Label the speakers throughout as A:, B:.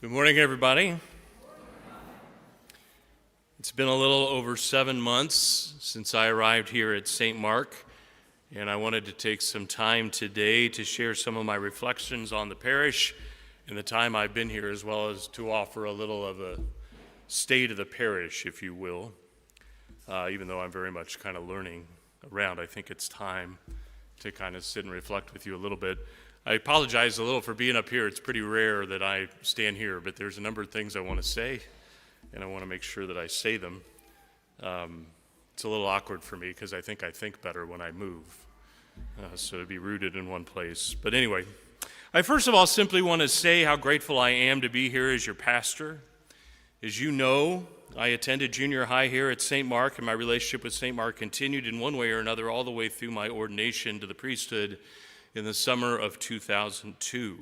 A: Good morning, everybody. It's been a little over 7 months since I arrived here at St. Mark, and I wanted to take some time today to share some of my reflections on the parish and the time I've been here, as well as to offer a little of a state of the parish, if you will. Even though I'm very much kind of learning around, I think it's time to kind of sit and reflect with you a little bit. I apologize a little for being up here. It's pretty rare that I stand here, but there's a number of things I want to say, and I want to make sure that I say them. It's a little awkward for me because I think better when I move, so to be rooted in one place. But anyway, I first of all simply want to say how grateful I am to be here as your pastor. As you know, I attended junior high here at St. Mark, and my relationship with St. Mark continued in one way or another all the way through my ordination to the priesthood in the summer of 2002.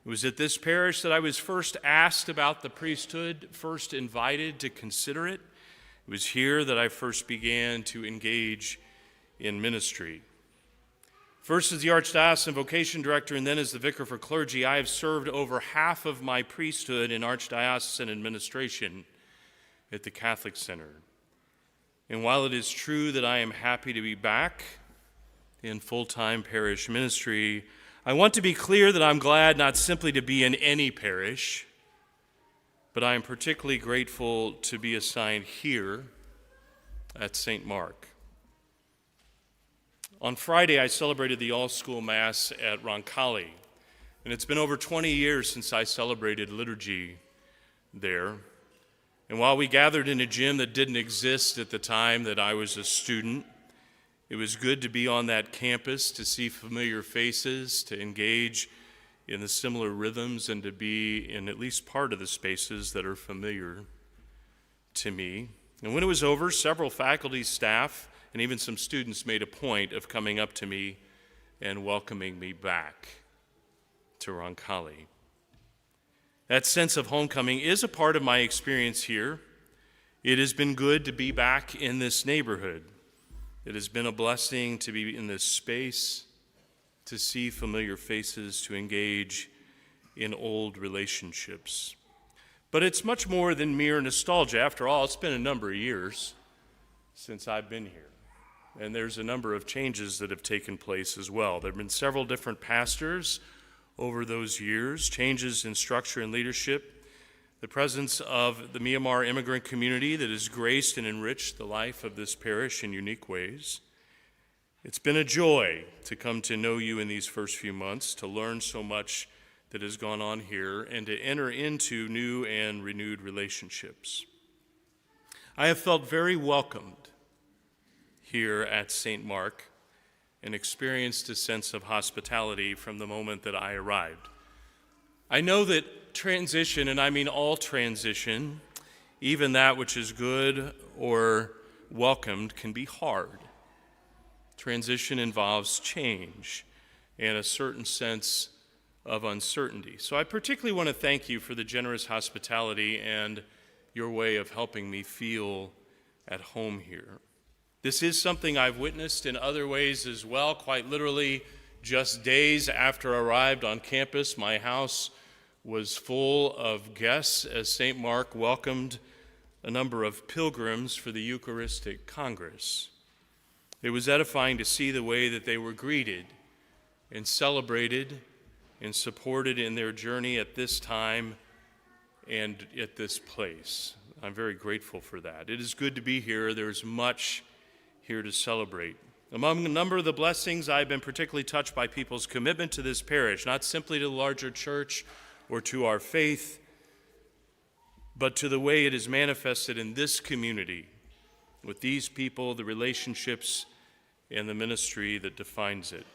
A: It was at this parish that I was first asked about the priesthood, first invited to consider it. It was here that I first began to engage in ministry. First as the Archdiocesan Vocation Director and then as the Vicar for Clergy, I have served over half of my priesthood in Archdiocesan administration at the Catholic Center. And while it is true that I am happy to be back in full-time parish ministry, I want to be clear that I'm glad not simply to be in any parish, but I am particularly grateful to be assigned here at St. Mark. On Friday, I celebrated the all-school Mass at Roncalli, and it's been over 20 years since I celebrated liturgy there. And while we gathered in a gym that didn't exist at the time that I was a student, it was good to be on that campus, to see familiar faces, to engage in the similar rhythms, and to be in at least part of the spaces that are familiar to me. And when it was over, several faculty, staff, and even some students made a point of coming up to me and welcoming me back to Roncalli. That sense of homecoming is a part of my experience here. It has been good to be back in this neighborhood. It has been a blessing to be in this space, to see familiar faces, to engage in old relationships. But it's much more than mere nostalgia. After all, it's been a number of years since I've been here. And there's a number of changes that have taken place as well. There have been several different pastors over those years, changes in structure and leadership, the presence of the Myanmar immigrant community that has graced and enriched the life of this parish in unique ways. It's been a joy to come to know you in these first few months, to learn so much that has gone on here, and to enter into new and renewed relationships. I have felt very welcomed here at St. Mark and experienced a sense of hospitality from the moment that I arrived. I know that transition, and I mean all transition, even that which is good or welcomed, can be hard. Transition involves change and a certain sense of uncertainty. So I particularly want to thank you for the generous hospitality and your way of helping me feel at home here. This is something I've witnessed in other ways as well. Quite literally, just days after I arrived on campus, my house was full of guests as St. Mark welcomed a number of pilgrims for the Eucharistic Congress. It was edifying to see the way that they were greeted and celebrated and supported in their journey at this time and at this place. I'm very grateful for that. It is good to be here. There's much here to celebrate. Among a number of the blessings, I've been particularly touched by people's commitment to this parish, not simply to the larger church or to our faith, but to the way it is manifested in this community, with these people, the relationships, and the ministry that defines it.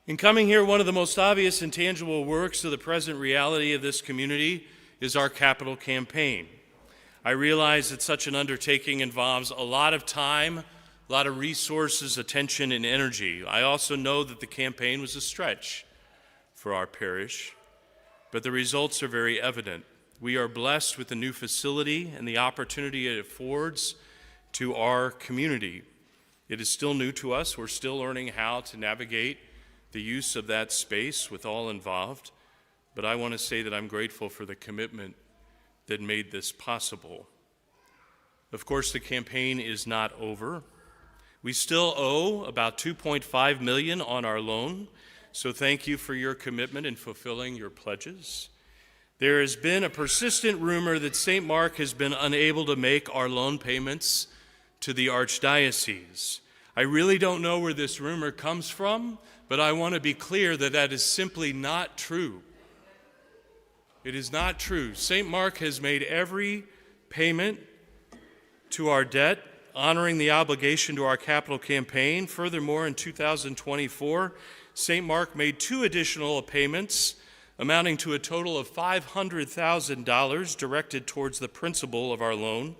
A: In coming here, one of the most obvious and tangible works of the present reality of this community is our capital campaign. I realize that such an undertaking involves a lot of time, a lot of resources, attention, and energy. I also know that the campaign was a stretch for our parish, but the results are very evident. We are blessed with the new facility and the opportunity it affords to our community. It is still new to us. We're still learning how to navigate the use of that space with all involved, but I want to say that I'm grateful for the commitment that made this possible. Of course, the campaign is not over. We still owe about $2.5 million on our loan, so thank you for your commitment in fulfilling your pledges. There has been a persistent rumor that St. Mark has been unable to make our loan payments to the Archdiocese. I really don't know where this rumor comes from, but I want to be clear that that is simply not true. It is not true. St. Mark has made every payment to our debt, honoring the obligation to our capital campaign. Furthermore, in 2024, St. Mark made 2 additional payments amounting to a total of $500,000 directed towards the principal of our loan,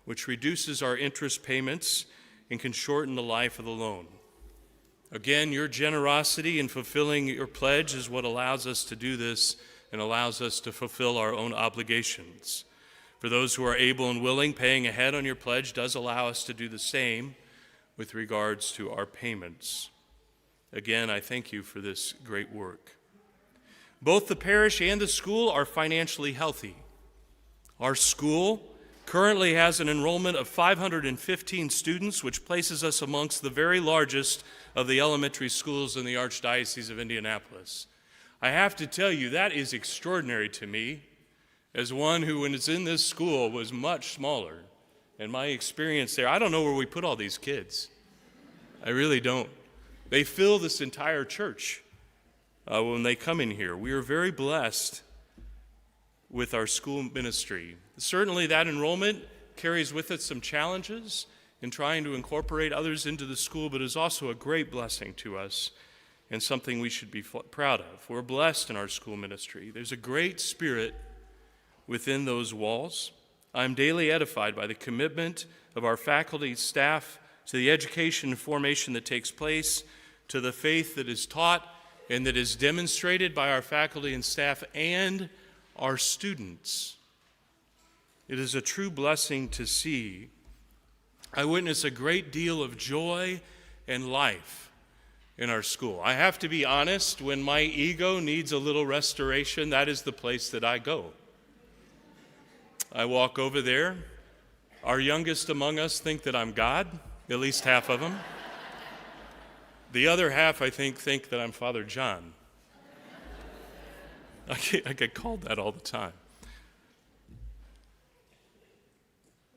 A: which reduces our interest payments and can shorten the life of the loan. Again, your generosity in fulfilling your pledge is what allows us to do this and allows us to fulfill our own obligations. For those who are able and willing, paying ahead on your pledge does allow us to do the same with regards to our payments. Again, I thank you for this great work. Both the parish and the school are financially healthy. Our school currently has an enrollment of 515 students, which places us amongst the very largest of the elementary schools in the Archdiocese of Indianapolis. I have to tell you, that is extraordinary to me, as one who, when it's in this school, was much smaller. And my experience there, I don't know where we put all these kids. I really don't. They fill this entire church when they come in here. We are very blessed with our school ministry. Certainly that enrollment carries with it some challenges in trying to incorporate others into the school, but is also a great blessing to us and something we should be proud of. We're blessed in our school ministry. There's a great spirit within those walls. I'm daily edified by the commitment of our faculty, staff, to the education and formation that takes place, to the faith that is taught and that is demonstrated by our faculty and staff and our students. It is a true blessing to see. I witness a great deal of joy and life in our school. I have to be honest, when my ego needs a little restoration, that is the place that I go. I walk over there. Our youngest among us think that I'm God, at least half of them. The other half, I think that I'm Father John. I get called that all the time.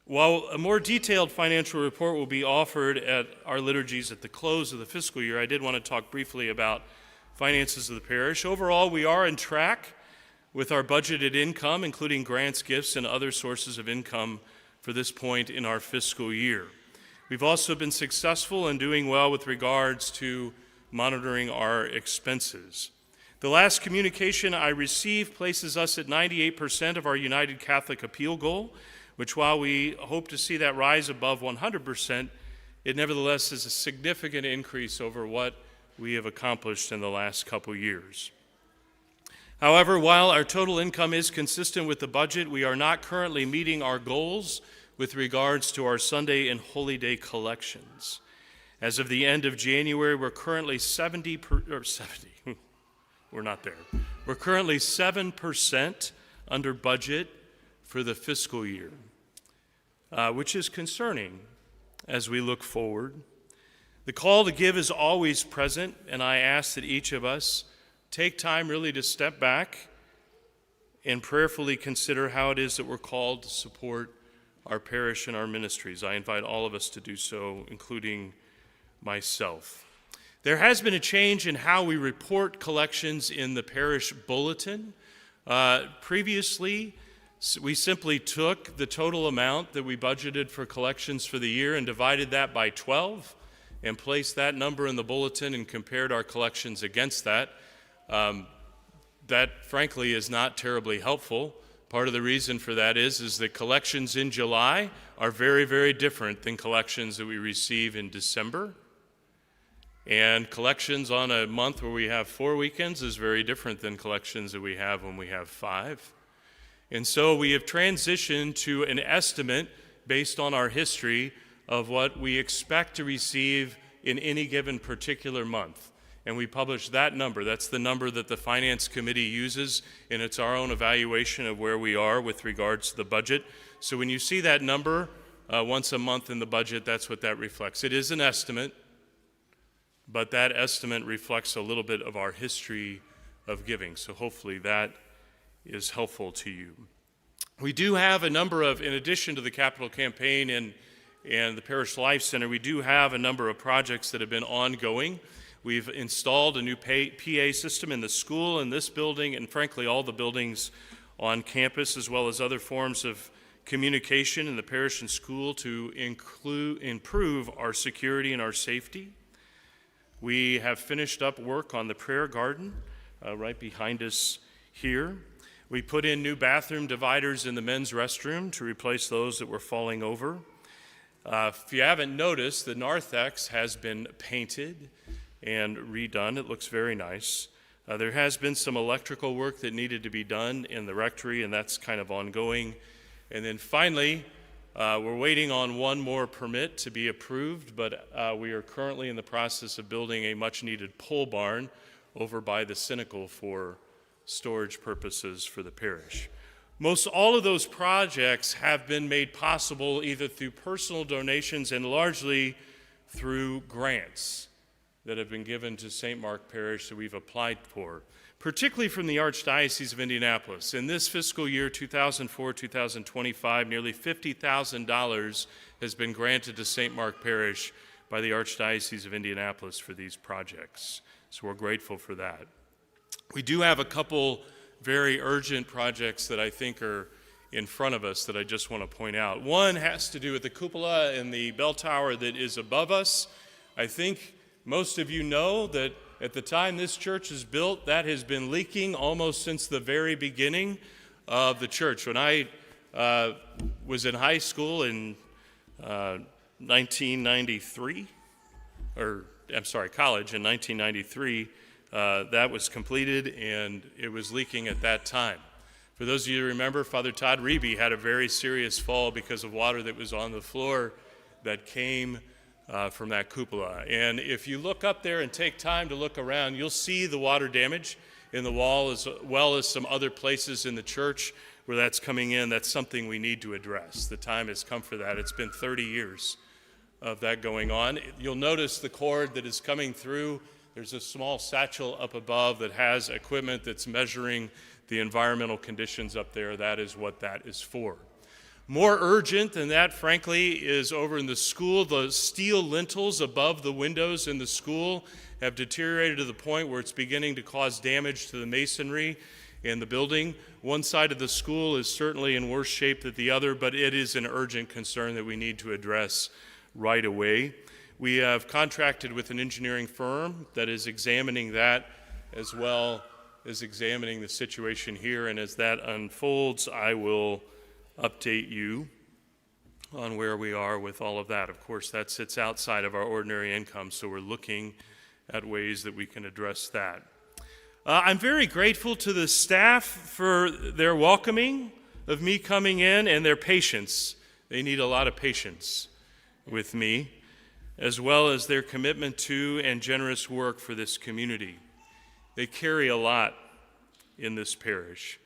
A: While a more detailed financial report will be offered at our liturgies at the close of the fiscal year, I did want to talk briefly about finances of the parish. Overall, we are on track with our budgeted income, including grants, gifts, and other sources of income for this point in our fiscal year. We've also been successful in doing well with regards to monitoring our expenses. The last communication I received places us at 98% of our United Catholic Appeal goal, which, while we hope to see that rise above 100%, it nevertheless is a significant increase over what we have accomplished in the last couple years. However, while our total income is consistent with the budget, we are not currently meeting our goals with regards to our Sunday and Holy Day collections. As of the end of January, we're currently we're not there. We're currently 7% under budget for the fiscal year, which is concerning as we look forward. The call to give is always present, and I ask that each of us take time really to step back and prayerfully consider how it is that we're called to support our parish and our ministries. I invite all of us to do so, including myself. There has been a change in how we report collections in the parish bulletin. Previously, we simply took the total amount that we budgeted for collections for the year and divided that by 12 and placed that number in the bulletin and compared our collections against that. That, frankly, is not terribly helpful. Part of the reason for that is that collections in July are very, very different than collections that we receive in December. And collections on a month where we have 4 weekends is very different than collections that we have when we have 5. And so we have transitioned to an estimate based on our history of what we expect to receive in any given particular month. and we publish that number. That's the number that the Finance Committee uses, and it's our own evaluation of where we are with regards to the budget. So when you see that number once a month in the budget, that's what that reflects. It is an estimate, but that estimate reflects a little bit of our history of giving. So hopefully that is helpful to you. We do have a number of, in addition to the capital campaign and the Parish Life Center, we do have a number of projects that have been ongoing. We've installed a new PA system in the school, in this building, and frankly all the buildings on campus, as well as other forms of communication in the parish and school to improve our security and our safety. We have finished up work on the prayer garden right behind us here. We put in new bathroom dividers in the men's restroom to replace those that were falling over. If you haven't noticed, the narthex has been painted and redone. It looks very nice. There has been some electrical work that needed to be done in the rectory, and that's kind of ongoing. And then finally, we're waiting on one more permit to be approved, but we are currently in the process of building a much-needed pole barn over by the Cynical for storage purposes for the parish. Most all of those projects have been made possible either through personal donations and largely through grants that have been given to St. Mark Parish that we've applied for, particularly from the Archdiocese of Indianapolis. In this fiscal year, 2004-2025, nearly $50,000 has been granted to St. Mark Parish by the Archdiocese of Indianapolis for these projects. So we're grateful for that. We do have a couple very urgent projects that I think are in front of us that I just want to point out. One has to do with the cupola and the bell tower that is above us. I think most of you know that at the time this church was built, that has been leaking almost since the very beginning of the church. When I was in high school in 1993, college in 1993, that was completed, and it was leaking at that time. For those of you who remember, Father Todd Reeby had a very serious fall because of water that was on the floor that came from that cupola. And if you look up there and take time to look around, you'll see the water damage in the wall as well as some other places in the church where that's coming in. That's something we need to address. The time has come for that. It's been 30 years of that going on. You'll notice the cord that is coming through. There's a small satchel up above that has equipment that's measuring the environmental conditions up there. That is what that is for. More urgent than that, frankly, is over in the school. The steel lintels above the windows in the school have deteriorated to the point where it's beginning to cause damage to the masonry in the building. One side of the school is certainly in worse shape than the other, but it is an urgent concern that we need to address right away. We have contracted with an engineering firm that is examining that as well as examining the situation here, and as that unfolds, I will update you on where we are with all of that. Of course, that sits outside of our ordinary income, so we're looking at ways that we can address that. I'm very grateful to the staff for their welcoming of me coming in and their patience. They need a lot of patience with me, as well as their commitment to and generous work for this community. They carry a lot in this parish.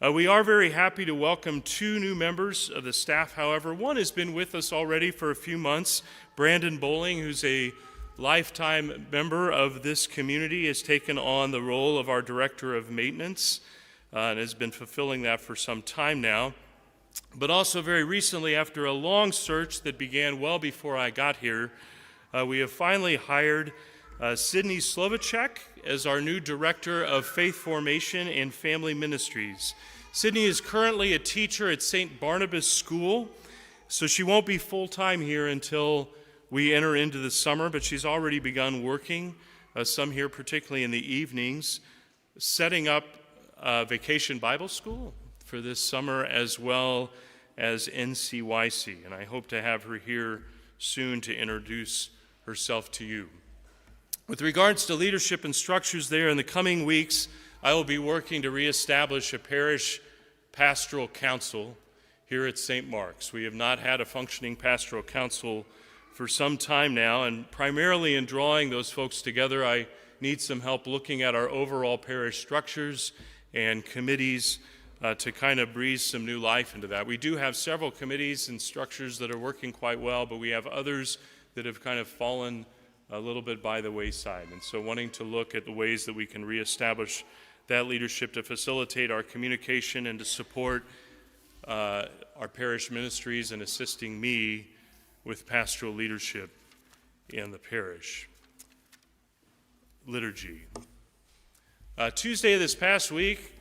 A: We are very happy to welcome two new members of the staff, however. One has been with us already for a few months. Brandon Bowling, who's a lifetime member of this community, has taken on the role of our Director of Maintenance and has been fulfilling that for some time now. But also very recently, after a long search that began well before I got here, we have finally hired Sydney Slovacek as our new Director of Faith Formation and Family Ministries. Sydney is currently a teacher at St. Barnabas School, so she won't be full-time here until we enter into the summer, but she's already begun working, some here particularly in the evenings, setting up Vacation Bible School for this summer as well as NCYC, and I hope to have her here soon to introduce herself to you. With regards to leadership and structures there, in the coming weeks, I will be working to reestablish a parish pastoral council here at St. Mark's. We have not had a functioning pastoral council for some time now, and primarily in drawing those folks together, I need some help looking at our overall parish structures and committees to kind of breathe some new life into that. We do have several committees and structures that are working quite well, but we have others that have kind of fallen a little bit by the wayside. And so wanting to look at the ways that we can reestablish that leadership to facilitate our communication and to support our parish ministries and assisting me with pastoral leadership in the parish. Liturgy. Tuesday of this past week,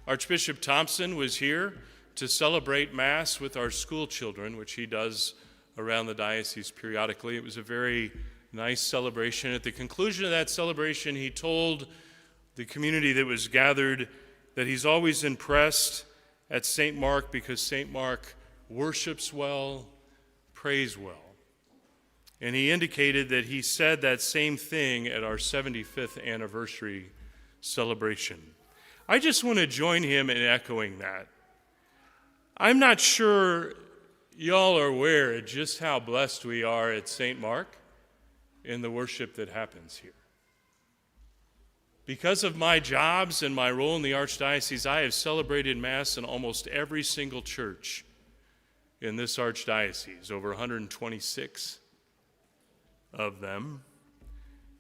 A: Archbishop Thompson was here to celebrate Mass with our school children, which he does around the diocese periodically. It was a very nice celebration. At the conclusion of that celebration, he told the community that was gathered that he's always impressed at St. Mark because St. Mark worships well, prays well. And he indicated that he said that same thing at our 75th anniversary celebration. I just want to join him in echoing that. I'm not sure y'all are aware of just how blessed we are at St. Mark in the worship that happens here. Because of my jobs and my role in the Archdiocese, I have celebrated Mass in almost every single church in this Archdiocese, over 126 of them,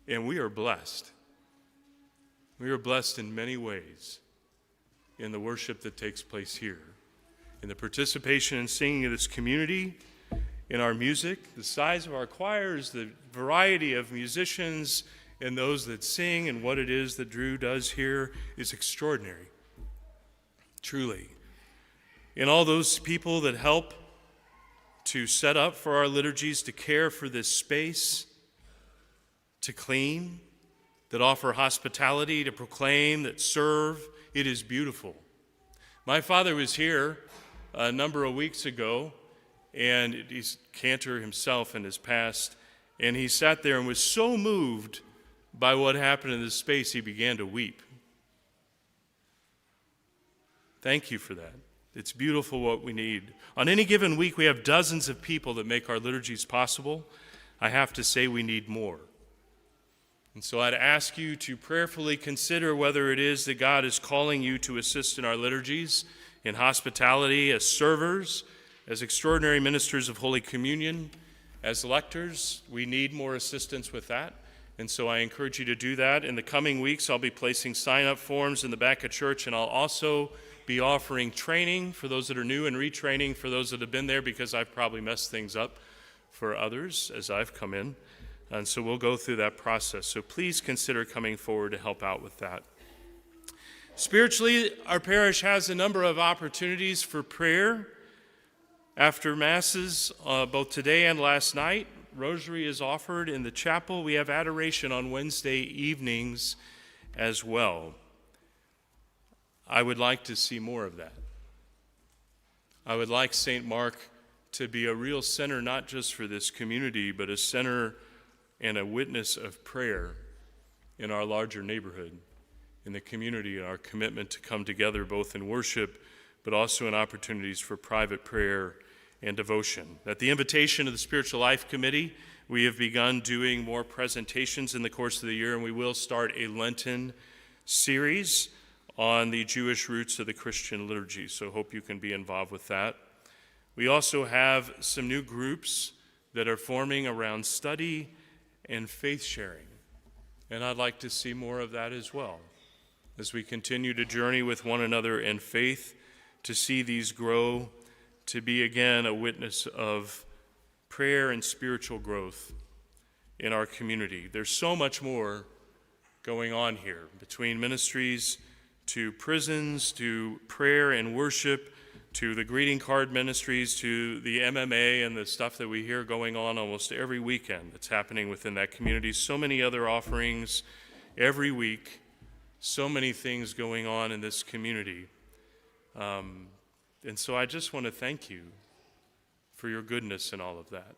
A: and we are blessed. We are blessed in many ways in the worship that takes place here, in the participation and singing of this community, in our music, the size of our choirs, the variety of musicians and those that sing, and what it is that Drew does here is extraordinary, truly. And all those people that help to set up for our liturgies, to care for this space, to clean, that offer hospitality, to proclaim, that serve, it is beautiful. My father was here a number of weeks ago, and he's cantor himself in his past, and he sat there and was so moved by what happened in this space, he began to weep. Thank you for that. It's beautiful what we need. On any given week, we have dozens of people that make our liturgies possible. I have to say we need more. And so I'd ask you to prayerfully consider whether it is that God is calling you to assist in our liturgies, in hospitality, as servers, as extraordinary ministers of Holy Communion, as lectors. We need more assistance with that. And so I encourage you to do that. In the coming weeks, I'll be placing sign-up forms in the back of church, and I'll also be offering training for those that are new and retraining for those that have been there, because I've probably messed things up for others as I've come in. And so we'll go through that process. So please consider coming forward to help out with that. Spiritually, our parish has a number of opportunities for prayer after Masses, both today and last night. Rosary is offered in the chapel. We have adoration on Wednesday evenings as well. I would like to see more of that. I would like St. Mark to be a real center, not just for this community, but a center and a witness of prayer in our larger neighborhood, in the community, and our commitment to come together both in worship, but also in opportunities for private prayer and devotion. At the invitation of the Spiritual Life Committee, we have begun doing more presentations in the course of the year, and we will start a Lenten series on the Jewish roots of the Christian liturgy, so hope you can be involved with that. We also have some new groups that are forming around study and faith sharing, and I'd like to see more of that as well, as we continue to journey with one another in faith, to see these grow, to be again a witness of prayer and spiritual growth in our community. There's so much more going on here, between ministries to prisons, to prayer and worship, to the greeting card ministries, to the MMA and the stuff that we hear going on almost every weekend that's happening within that community. So many other offerings every week, so many things going on in this community. And so I just want to thank you for your goodness in all of that.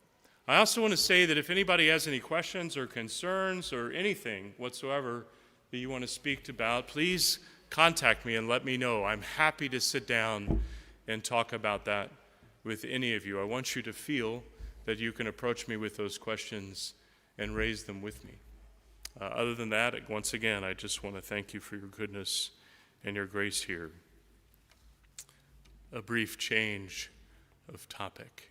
A: I also want to say that if anybody has any questions or concerns or anything whatsoever that you want to speak about, please contact me and let me know. I'm happy to sit down and talk about that with any of you. I want you to feel that you can approach me with those questions and raise them with me. Other than that, once again, I just want to thank you for your goodness and your grace here. A brief change of topic.